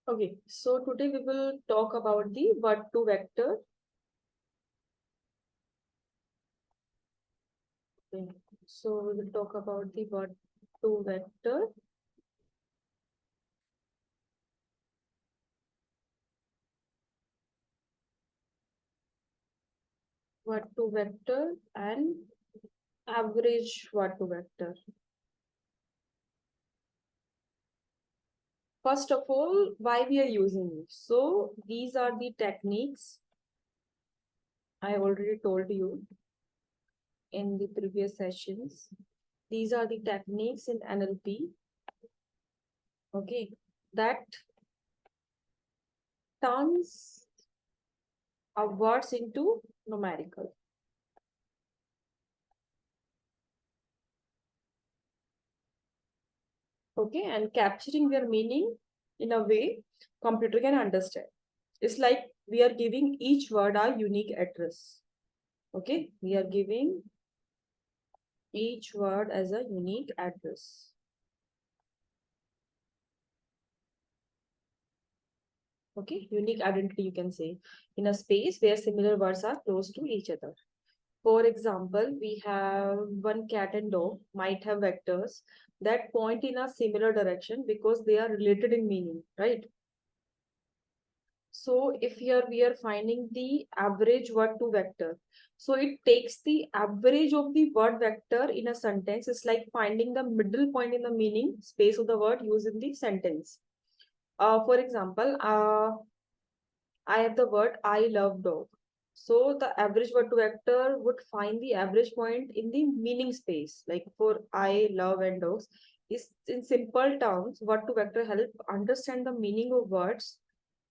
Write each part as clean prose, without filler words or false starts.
Okay, so today we will talk about the Word2 vector. Okay. So we will talk about the Word2 vector. Word2 vector and average Word2 vector. First of all, why we are using it. So these are the techniques I already told you in the previous sessions. These are the techniques in NLP. Okay, that turns our words into numerical. Okay, and capturing their meaning in a way computer can understand. It's like we are giving each word a unique address. Okay, we are giving each word as a unique address. Okay, unique identity, you can say, in a space where similar words are close to each other. For example, we have one cat and dog might have vectors that point in a similar direction because they are related in meaning, right? So if here we are finding the average Word2 vector, so it takes the average of the word vector in a sentence. It's like finding the middle point in the meaning space of the word used in the sentence. For example, I have the word I love dog. So the average Word2 vector would find the average point in the meaning space, like for I love and dogs. Is in simple terms, Word2 vector help understand the meaning of words,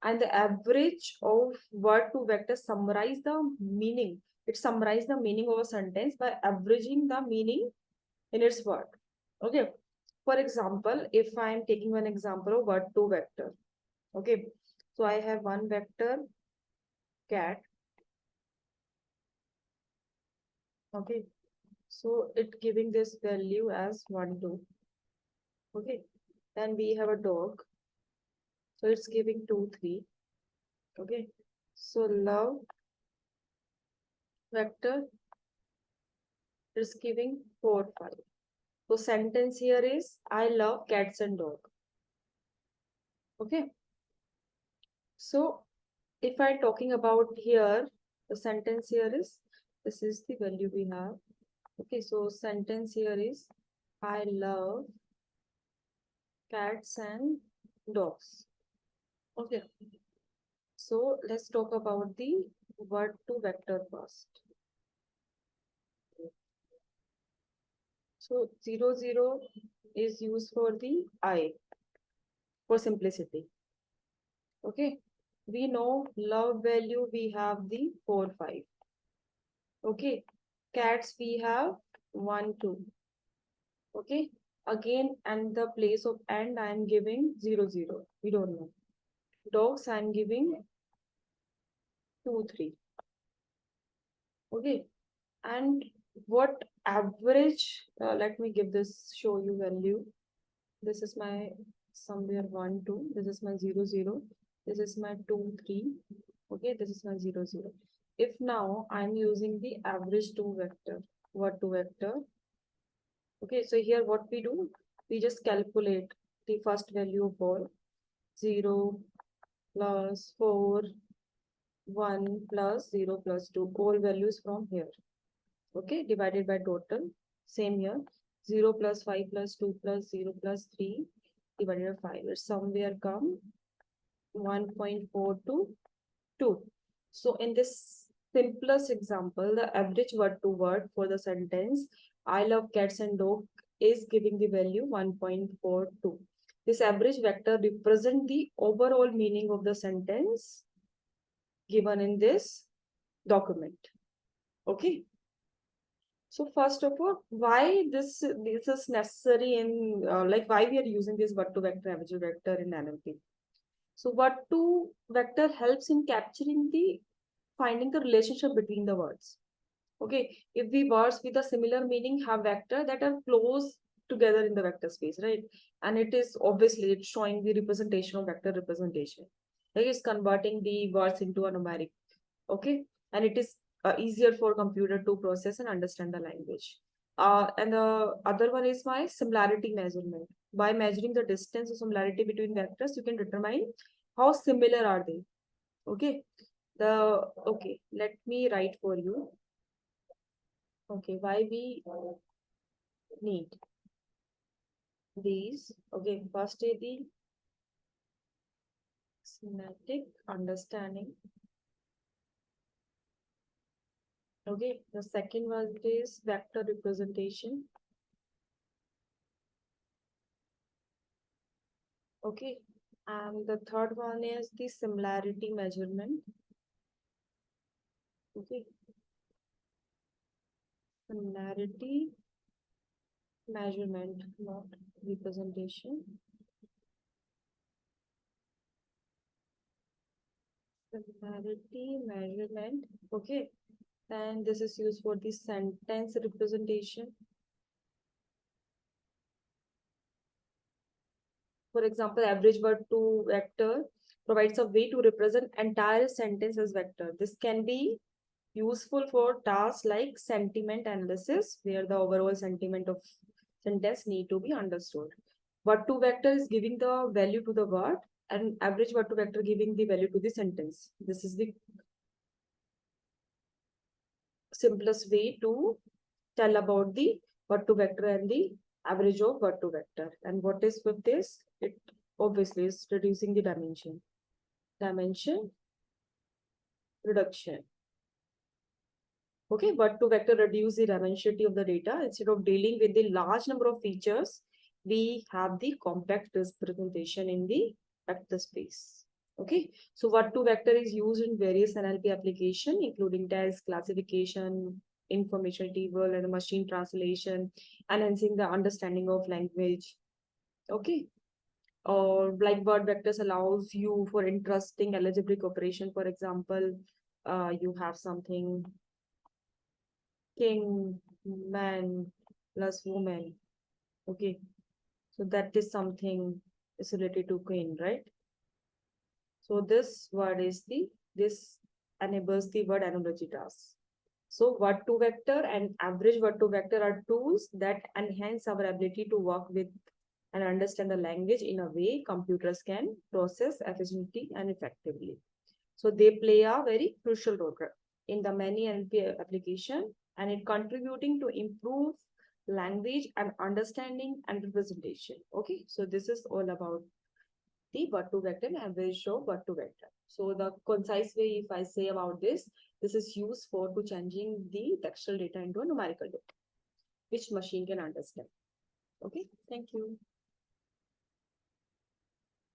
and the average of Word2 vector summarize the meaning. It summarizes the meaning of a sentence by averaging the meaning in its word. Okay. For example, if I am taking one example of Word2 vector. Okay. So I have one vector cat. Okay. So it giving this value as 1, 2. Okay. Then we have a dog. So it's giving 2, 3. Okay. So love vector is giving 4, 5. So sentence here is I love cats and dog. Okay. So if I'm talking about here, the sentence here is this is the value we have. Okay. So sentence here is I love cats and dogs. Okay. So let's talk about the Word2 vector first. So 0, 0 is used for the I for simplicity. Okay. We know love value, we have the 4, 5. Okay. Cats, we have 1, 2. Okay. Again, and the place of and I am giving 0, 0. We don't know. Dogs, I am giving 2, 3. Okay. And what average, let me give this, show you value. This is my somewhere 1, 2. This is my 0, 0. This is my 2, 3. Okay, this is my 0, 0. If now I'm using the average 2 vector, Word2 vector. Okay, so here what we do, we just calculate the first value of all. 0 plus 4, 1 plus 0 plus 2. All values from here. Okay, divided by total. Same here. 0 plus 5 plus 2 plus 0 plus 3 divided by 5. It's somewhere come 1.4 to 2. So in this simplest example, the average word to word for the sentence I love cats and dog is giving the value 1.42. This average vector represents the overall meaning of the sentence given in this document. Okay. So first of all, why this is necessary in like why we are using this Word2 vector average vector in NLP. So Word2 vector helps in capturing the finding the relationship between the words. Okay, if the words with a similar meaning have vector that are close together in the vector space, right? And it is obviously it's showing the representation of vector representation. Like it's converting the words into a numeric. Okay, and it is easier for computer to process and understand the language. And the other one is my similarity measurement. By measuring the distance or similarity between vectors, you can determine how similar are they. Okay, let me write for you. Okay, why we need these. Okay, first is the semantic understanding. Okay, the second one is vector representation. Okay, and the third one is the similarity measurement. Okay, similarity measurement, not representation. Similarity measurement. Okay, and this is used for the sentence representation. For example, average word to vector provides a way to represent entire sentence as vector. This can be useful for tasks like sentiment analysis, where the overall sentiment of sentence need to be understood. Word2vec is giving the value to the word, and average Word2vec giving the value to the sentence. This is the simplest way to tell about the Word2vec and the average of Word2vec. And what is with this? It obviously is reducing the dimension. Dimension reduction. Okay, Word2vec reduce the dimensionality of the data. Instead of dealing with the large number of features, we have the compact representation in the vector space. Okay, so Word2vec is used in various NLP applications, including text classification, information retrieval, and machine translation, enhancing the understanding of language. Okay, or like word vectors allows you for interesting algebraic operation. For example, you have something king, man plus woman. Okay, so that is something is related to queen, right? So this word is this enables the word analogy task. So Word2vec and average Word2vec are tools that enhance our ability to work with and understand the language in a way computers can process efficiently and effectively. So they play a very crucial role in the many NLP application, and it contributing to improve language and understanding and representation. Okay, so this is all about the Word2vec and average of Word2vec. So the concise way, if I say about this is used for to changing the textual data into a numerical data, which machine can understand. Okay, thank you.